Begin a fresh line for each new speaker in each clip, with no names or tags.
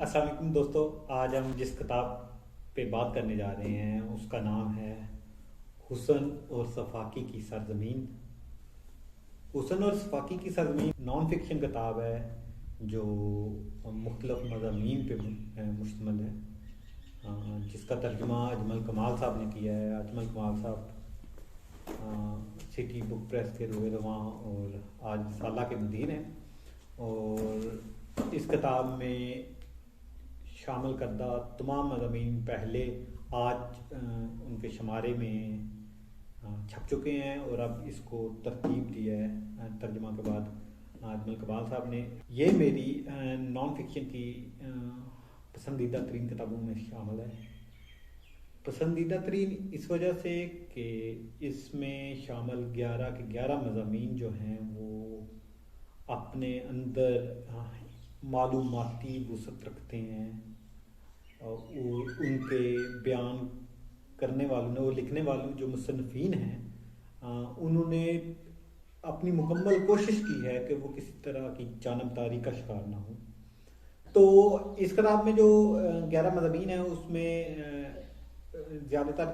السلام علیکم دوستو، آج ہم جس کتاب پہ بات کرنے جا رہے ہیں اس کا نام ہے حسن اور صفاقی کی سرزمین۔ حسن اور صفاقی کی سرزمین نان فکشن کتاب ہے جو مختلف مضامین پہ مشتمل ہے، جس کا ترجمہ اجمل کمال صاحب نے کیا ہے۔ اجمل کمال صاحب سٹی بک پریس کے روئے رواں اور آج رسالہ کے مدیر ہیں، اور اس کتاب میں شامل کردہ تمام مضامین پہلے آج ان کے شمارے میں چھپ چکے ہیں، اور اب اس کو ترتیب دی ہے ترجمہ کے بعد اجمل کمال صاحب نے۔ یہ میری نان فکشن کی پسندیدہ ترین کتابوں میں شامل ہے۔ پسندیدہ ترین اس وجہ سے کہ اس میں شامل 11 کے 11 مضامین جو ہیں وہ اپنے اندر معلوماتی وسعت رکھتے ہیں، اور ان کے بیان کرنے والوں نے اور لکھنے والوں جو مصنفین ہیں انہوں نے اپنی مکمل کوشش کی ہے کہ وہ کسی طرح کی جانبداری کا شکار نہ ہو۔ تو اس کتاب میں جو 11 مضامین ہیں اس میں زیادہ تر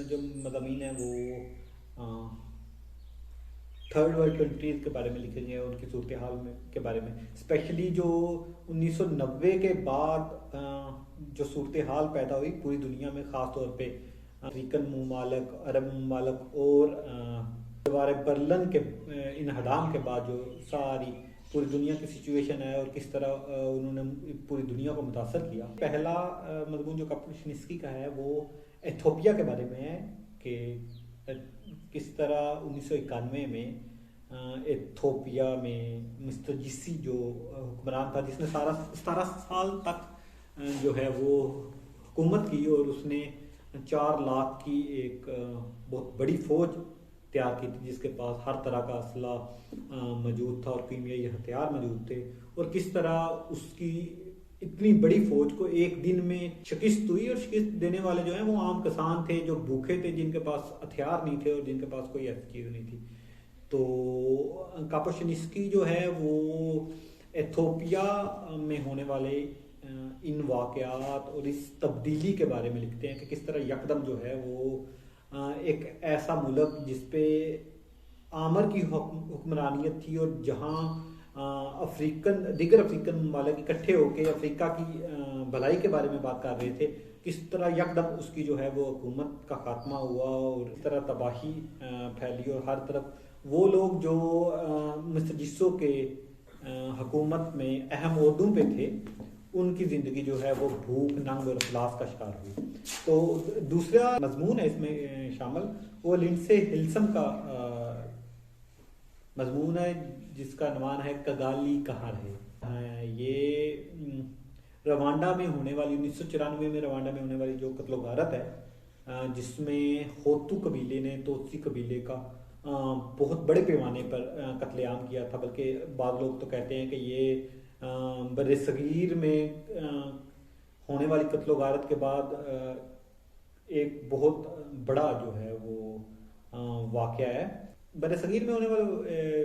جو مضامین ہیں وہ تھرڈ ورلڈ کنٹریز کے بارے میں لکھے گئے ہیں، ان کی صورتحال کے بارے میں، اسپیشلی جو 1990 کے بعد جو صورتحال پیدا ہوئی پوری دنیا میں، خاص طور پہ افریقن ممالک، عرب ممالک اور دیوار برلن کے انہدام کے بعد جو ساری پوری دنیا کی سچویشن ہے اور کس طرح انہوں نے پوری دنیا کو متاثر کیا۔ پہلا مضمون جو کاپوشنسکی کا ہے وہ ایتھوپیا کے بارے میں ہے کہ کس طرح 1991 میں ایتھوپیا میں مسٹر جیسی جو حکمران تھا، جس نے 17 سال تک جو ہے وہ حکومت کی، اور اس نے 4 لاکھ کی ایک بہت بڑی فوج تیار کی تھی، جس کے پاس ہر طرح کا اسلحہ موجود تھا اور کیمیائی ہتھیار موجود تھے، اور کس طرح اس کی اتنی بڑی فوج کو ایک دن میں شکست ہوئی، اور شکست دینے والے جو ہیں وہ عام کسان تھے جو بھوکے تھے، جن کے پاس ہتھیار نہیں تھے اور جن کے پاس کوئی ایسی چیز نہیں تھی۔ تو کاپوشنسکی جو ہے وہ ایتھوپیا میں ہونے والے ان واقعات اور اس تبدیلی کے بارے میں لکھتے ہیں کہ کس طرح یکدم جو ہے وہ ایک ایسا ملک جس پہ آمر کی حکمرانیت تھی، اور جہاں دیگر افریقن ممالک اکٹھے ہو کے افریقہ کی بھلائی کے بارے میں بات کر رہے تھے، کس طرح یکدم اس کی جو ہے وہ حکومت کا خاتمہ ہوا اور اس طرح تباہی پھیلی، اور ہر طرف وہ لوگ جو مسٹر جیسو کے حکومت میں اہم عہدوں پہ تھے ان کی زندگی جو ہے وہ بھوک، ننگ اور افلاس کا شکار ہوئی۔ تو دوسرا مضمون ہے اس میں شامل، وہ لنڈسے ہلسم کا مضمون ہے جس کا عنوان ہے کگالی کہاں رہے۔ یہ روانڈا میں ہونے والی 1994 میں روانڈا میں ہونے والی جو قتل و غارت ہے، جس میں ہوتو قبیلے نے توتسی قبیلے کا بہت بڑے پیمانے پر قتل عام کیا تھا، بلکہ بعض لوگ تو کہتے ہیں کہ یہ بر صغیر میں ہونے والی قتل و غارت کے بعد ایک بہت بڑا جو ہے وہ واقعہ ہے۔ بر صغیر میں ہونے والے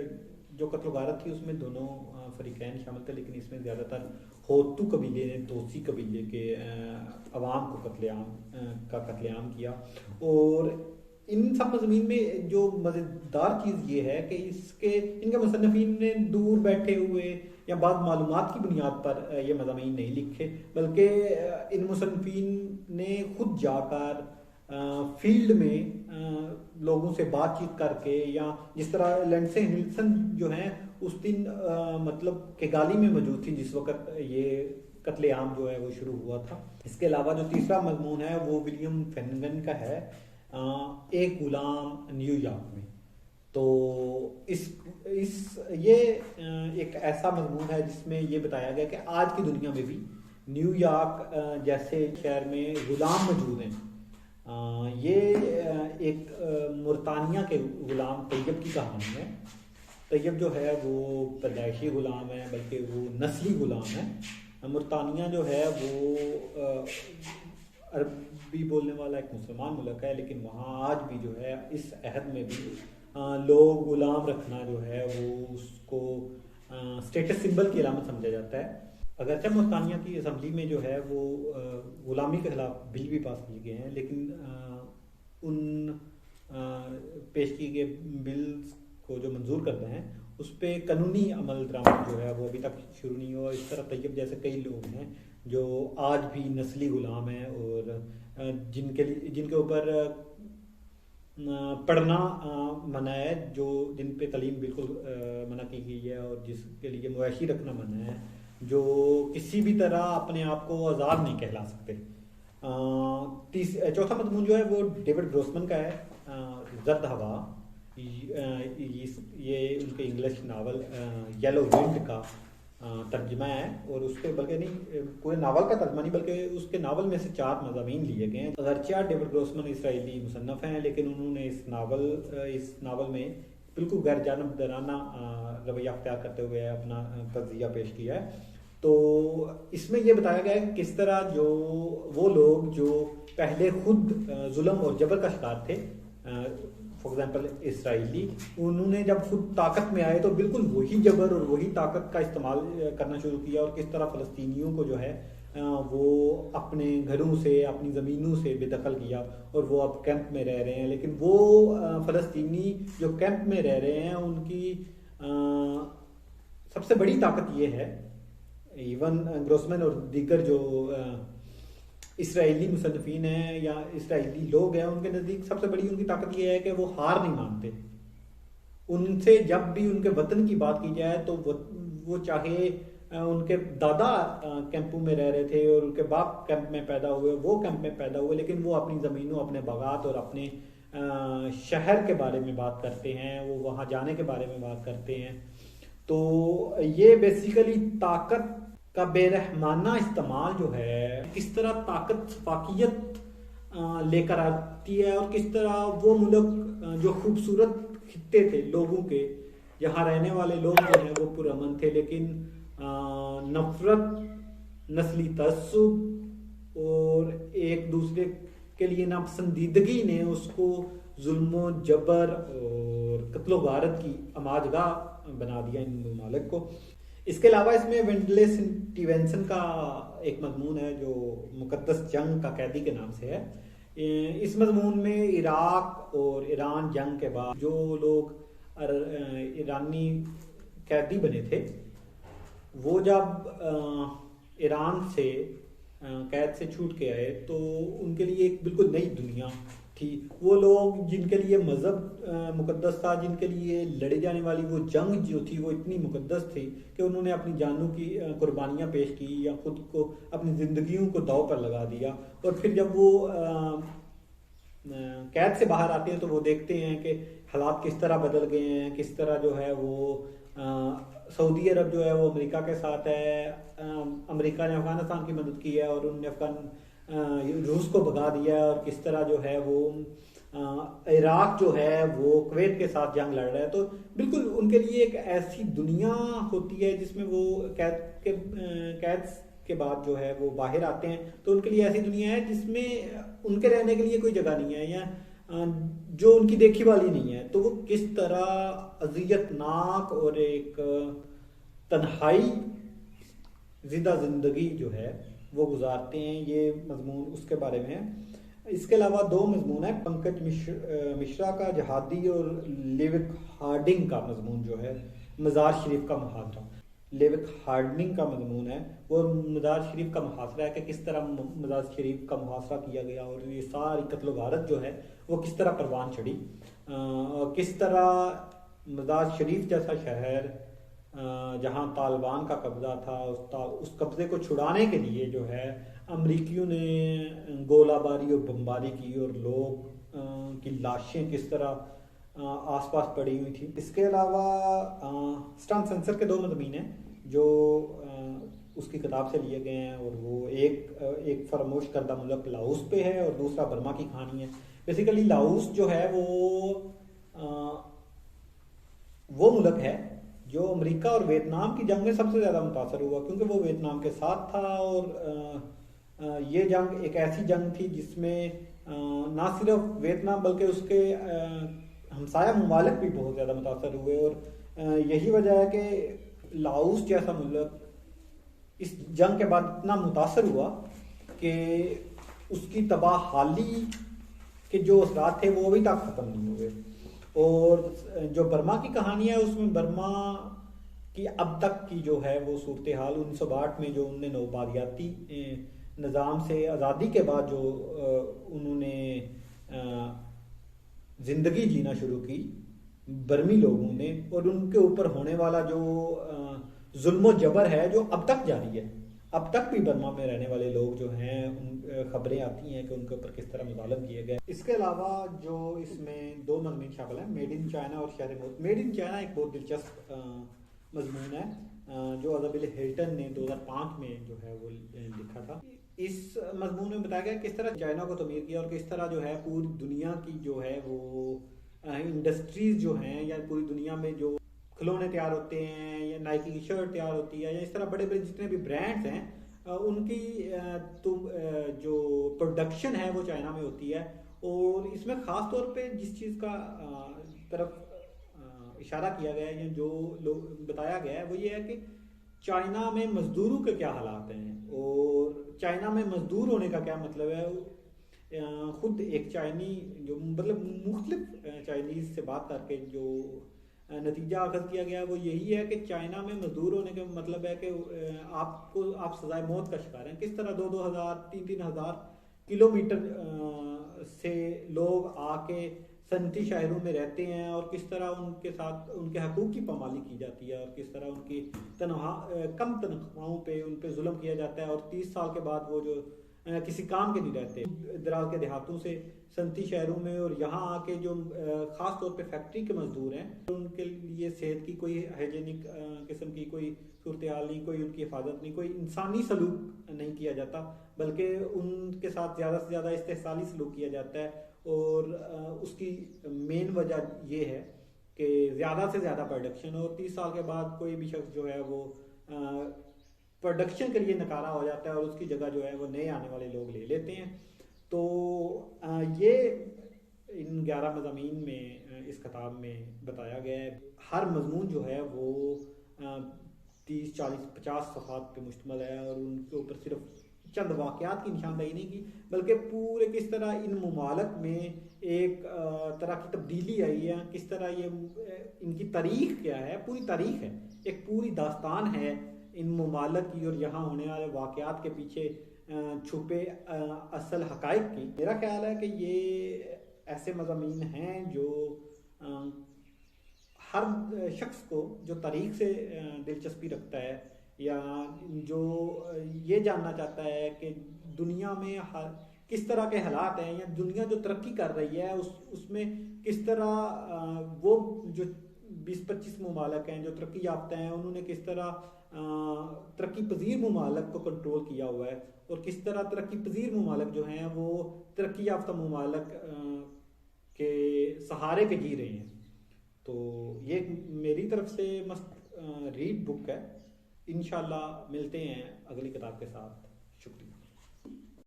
جو قتل و غارت تھی اس میں دونوں فریقین شامل تھے، لیکن اس میں زیادہ تر ہوتو قبیلے نے توسی قبیلے کے عوام کو قتل عام کیا۔ اور ان سب مضامین میں جو مزیدار چیز یہ ہے کہ ان کے مصنفین نے دور بیٹھے ہوئے یا بعض معلومات کی بنیاد پر یہ مضامین نہیں لکھے، بلکہ ان مصنفین نے خود جا کر فیلڈ میں لوگوں سے بات چیت کر کے، یا جس طرح لنڈسے ہلسن جو ہیں اس دن مطلب کگالی میں موجود تھی جس وقت یہ قتل عام جو ہے وہ شروع ہوا تھا۔ اس کے علاوہ جو تیسرا مضمون ہے وہ ولیم فینگن کا ہے، ایک غلام نیو یارک میں۔ تو یہ ایک ایسا مضمون ہے جس میں یہ بتایا گیا کہ آج کی دنیا میں بھی نیو یارک جیسے شہر میں غلام موجود ہیں۔ یہ ایک مرتانیہ کے غلام طیب کی کہانی ہے۔ طیب جو ہے وہ پیدائشی غلام ہے، بلکہ وہ نسلی غلام ہے۔ مرتانیہ جو ہے وہ عربی بولنے والا ایک مسلمان ملک ہے، لیکن وہاں آج بھی جو ہے اس عہد میں بھی لوگ غلام رکھنا جو ہے وہ اس کو اسٹیٹس سمبل کی علامت سمجھا جاتا ہے۔ اگرچہ موریتانیہ کی اسمبلی میں جو ہے وہ غلامی کے خلاف بل بھی پاس کیے گئے ہیں، لیکن ان پیش کیے گئے بلز کو جو منظور کرتے ہیں اس پہ قانونی عمل درآمد جو ہے وہ ابھی تک شروع نہیں ہوا۔ اس طرح طیب جیسے کئی لوگ ہیں جو آج بھی نسلی غلام ہیں اور جن کے اوپر پڑھنا منع ہے، جن پہ تعلیم بالکل منع کی گئی ہے، اور جس کے لیے مویشی رکھنا منع ہے، جو کسی بھی طرح اپنے آپ کو آزاد نہیں کہلا سکتے۔ چوتھا مضمون جو ہے وہ ڈیوڈ گروسمن کا ہے، زرد ہوا۔ یہ ان کے انگلش ناول یلو ونڈ کا ترجمہ ہے، اور اس کے بلکہ نہیں پورے ناول کا ترجمہ نہیں بلکہ اس کے ناول میں سے 4 مضامین لیے گئے ہیں۔ اگرچہ ڈیوڈ گروسمن اسرائیلی مصنف ہیں، لیکن انہوں نے اس ناول میں بالکل غیر جانبدارانہ رویہ اختیار کرتے ہوئے اپنا تجزیہ پیش کیا ہے۔ تو اس میں یہ بتایا گیا ہے کہ کس طرح جو وہ لوگ جو پہلے خود ظلم اور جبر کا شکار تھے، فار ایگزامپل اسرائیلی، انہوں نے جب خود طاقت میں آئے تو بالکل وہی جبر اور وہی طاقت کا استعمال کرنا شروع کیا، اور کس طرح فلسطینیوں کو جو ہے وہ اپنے گھروں سے اپنی زمینوں سے بے دخل کیا، اور وہ اب کیمپ میں رہ رہے ہیں۔ لیکن وہ فلسطینی جو کیمپ میں رہ رہے ہیں ان کی سب سے بڑی طاقت یہ ہے، ایون گروسمن اور دیگر جو اسرائیلی مصنفین ہیں یا اسرائیلی لوگ ہیں، ان کے نزدیک سب سے بڑی ان کی طاقت یہ ہے کہ وہ ہار نہیں مانتے۔ ان سے جب بھی ان کے وطن کی بات کی جائے تو وہ چاہے ان کے دادا کیمپوں میں رہ رہے تھے اور ان کے باپ کیمپ میں پیدا ہوئے، وہ کیمپ میں پیدا ہوئے، لیکن وہ اپنی زمینوں، اپنے باغات اور اپنے شہر کے بارے میں بات کرتے ہیں، وہ وہاں جانے کے بارے میں بات کرتے ہیں۔ تو یہ بیسیکلی طاقت کا بے رحمانہ استعمال جو ہے، کس طرح طاقت فاقیت لے کر آتی ہے، اور کس طرح وہ ملک جو خوبصورت خطے تھے لوگوں کے، جہاں رہنے والے لوگ جو ہیں وہ پرامن تھے، لیکن نفرت، نسلی تعصب اور ایک دوسرے کے لیے ناپسندیدگی نے اس کو ظلم و جبر اور قتل و غارت کی اماجگاہ بنا دیا ان ممالک کو۔ اس کے علاوہ اس میں وینڈلے سٹیونسن کا ایک مضمون ہے جو مقدس جنگ کا قیدی کے نام سے ہے۔ اس مضمون میں عراق اور ایران جنگ کے بعد جو لوگ ایرانی قیدی بنے تھے، وہ جب ایران سے قید سے چھوٹ کے آئے تو ان کے لیے ایک بالکل نئی دنیا تھی۔ وہ لوگ جن کے لیے مذہب مقدس تھا، جن کے لیے لڑے جانے والی وہ جنگ جو تھی وہ اتنی مقدس تھی کہ انہوں نے اپنی جانوں کی قربانیاں پیش کی یا خود کو اپنی زندگیوں کو داؤ پر لگا دیا، اور پھر جب وہ قید سے باہر آتے ہیں تو وہ دیکھتے ہیں کہ حالات کس طرح بدل گئے ہیں، کس طرح جو ہے وہ سعودی عرب جو ہے وہ امریکہ کے ساتھ ہے، امریکہ نے افغانستان کی مدد کی ہے اور انہوں نے روس کو بھگا دیا ہے، اور کس طرح جو ہے وہ عراق جو ہے وہ کویت کے ساتھ جنگ لڑ رہا ہے۔ تو بالکل ان کے لیے ایک ایسی دنیا ہوتی ہے جس میں وہ قید کے بعد جو ہے وہ باہر آتے ہیں، تو ان کے لیے ایسی دنیا ہے جس میں ان کے رہنے کے لیے کوئی جگہ نہیں ہے یا جو ان کی دیکھی والی نہیں ہے۔ تو وہ کس طرح اذیت ناک اور ایک تنہائی زدہ زندگی جو ہے وہ گزارتے ہیں، یہ مضمون اس کے بارے میں ہے۔ اس کے علاوہ 2 مضمون ہیں، پنکج مشرا کا جہادی اور لیوک ہارڈنگ کا مضمون جو ہے مزار شریف کا محاصرہ۔ لیوک ہارڈنگ کا مضمون ہے وہ مزار شریف کا محاصرہ ہے کہ کس طرح مزار شریف کا محاصرہ کیا گیا اور یہ ساری قتل و غارت جو ہے وہ کس طرح پروان چڑھی، اور کس طرح مزار شریف جیسا شہر جہاں طالبان کا قبضہ تھا، اس قبضے کو چھڑانے کے لیے جو ہے امریکیوں نے گولہ باری اور بمباری کی، اور لوگ کی لاشیں کس طرح آس پاس پڑی ہوئی تھی۔ اس کے علاوہ اسٹان سینسر کے 2 مضامین ہیں جو اس کی کتاب سے لیے گئے ہیں، اور وہ ایک فراموش کردہ ملک لاؤس پہ ہے اور دوسرا برما کی کہانی ہے۔ بیسیکلی لاؤس جو ہے وہ ملک ہے جو امریکہ اور ویتنام کی جنگ میں سب سے زیادہ متاثر ہوا، کیونکہ وہ ویتنام کے ساتھ تھا، اور یہ جنگ ایک ایسی جنگ تھی جس میں نہ صرف ویتنام بلکہ اس کے ہمسایہ ممالک بھی بہت زیادہ متاثر ہوئے، اور یہی وجہ ہے کہ لاؤس جیسا ملک اس جنگ کے بعد اتنا متاثر ہوا کہ اس کی تباہ حالی کے جو اثرات تھے وہ ابھی تک ختم نہیں ہوئے. اور جو برما کی کہانی ہے اس میں برما کی اب تک کی جو ہے وہ صورتحال 1962 میں جو انہوں نے نوبادیاتی نظام سے آزادی کے بعد جو انہوں نے زندگی جینا شروع کی برمی لوگوں نے، اور ان کے اوپر ہونے والا جو ظلم و جبر ہے جو اب تک جاری ہے. اب تک بھی برما میں رہنے والے لوگ جو ہیں ان خبریں آتی ہیں کہ ان کے اوپر کس طرح مظالم کیے گئے. اس کے علاوہ جو اس میں 2 مضامین شامل ہیں، میڈ ان چائنا اور شہر موت. میڈ ان چائنا ایک بہت دلچسپ مضمون ہے جو ایزابیل ہلٹن نے 2005 میں جو ہے وہ لکھا تھا. اس مضمون میں بتایا گیا کس طرح چائنا کو تعمیر کیا اور کس طرح جو ہے پوری دنیا کی جو ہے وہ انڈسٹریز جو ہیں یا پوری دنیا میں جو کھلونے تیار ہوتے ہیں یا نائکی کی شرٹ تیار ہوتی ہے یا اس طرح بڑے بڑے جتنے بھی برانڈز ہیں ان کی جو پروڈکشن ہے وہ چائنا میں ہوتی ہے. اور اس میں خاص طور پہ جس چیز کا طرف اشارہ کیا گیا ہے یا جو لوگ بتایا گیا ہے وہ یہ ہے کہ چائنا میں مزدوروں کے کیا حالات ہیں اور چائنا میں مزدور ہونے کا کیا مطلب ہے. خود ایک چائنی جو مطلب مختلف چائنیز سے بات کر کے جو نتیجہ اخذ کیا گیا وہ یہی ہے کہ چائنا میں مزدور ہونے کا مطلب ہے کہ آپ سزائے موت کا شکار ہیں. کس طرح 2,000 3,000 کلومیٹر سے لوگ آ کے صنعتی شہروں میں رہتے ہیں اور کس طرح ان کے ساتھ ان کے حقوق کی پامالی کی جاتی ہے اور کس طرح ان کی کم تنخواہوں پہ ان پہ ظلم کیا جاتا ہے اور 30 سال کے بعد وہ جو کسی کام کے نہیں رہتے. دراز کے دیہاتوں سے صنعتی شہروں میں اور یہاں آ کے جو خاص طور پہ فیکٹری کے مزدور ہیں ان کے لیے صحت کی کوئی ہائیجینک قسم کی کوئی صورتحال نہیں، کوئی ان کی حفاظت نہیں، کوئی انسانی سلوک نہیں کیا جاتا بلکہ ان کے ساتھ زیادہ سے زیادہ استحصالی سلوک کیا جاتا ہے. اور اس کی مین وجہ یہ ہے کہ زیادہ سے زیادہ پروڈکشن، اور 30 سال کے بعد کوئی بھی شخص جو ہے وہ پروڈکشن کے لیے نکارا ہو جاتا ہے اور اس کی جگہ جو ہے وہ نئے آنے والے لوگ لے لیتے ہیں. تو یہ ان 11 مضامین میں اس کتاب میں بتایا گیا ہے. ہر مضمون جو ہے وہ 30 40 50 صفحات پہ مشتمل ہے اور ان کے اوپر صرف چند واقعات کی نشاندہی نہیں کی بلکہ پورے کس طرح ان ممالک میں ایک طرح کی تبدیلی آئی ہے، کس طرح یہ ان کی تاریخ کیا ہے، پوری تاریخ ہے، ایک پوری داستان ہے ان ممالک کی اور یہاں ہونے والے واقعات کے پیچھے چھپے اصل حقائق کی. میرا خیال ہے کہ یہ ایسے مضامین ہیں جو ہر شخص کو جو تاریخ سے دلچسپی رکھتا ہے یا جو یہ جاننا چاہتا ہے کہ دنیا میں کس طرح کے حالات ہیں یا دنیا جو ترقی کر رہی ہے اس میں کس طرح وہ جو 20-25 ممالک ہیں جو ترقی یافتہ ہیں انہوں نے کس طرح ترقی پذیر ممالک کو کنٹرول کیا ہوا ہے اور کس طرح ترقی پذیر ممالک جو ہیں وہ ترقی یافتہ ممالک کے سہارے پہ جی رہے ہیں. تو یہ میری طرف سے مست ریڈ بک ہے. انشاءاللہ ملتے ہیں اگلی کتاب کے ساتھ. شکریہ.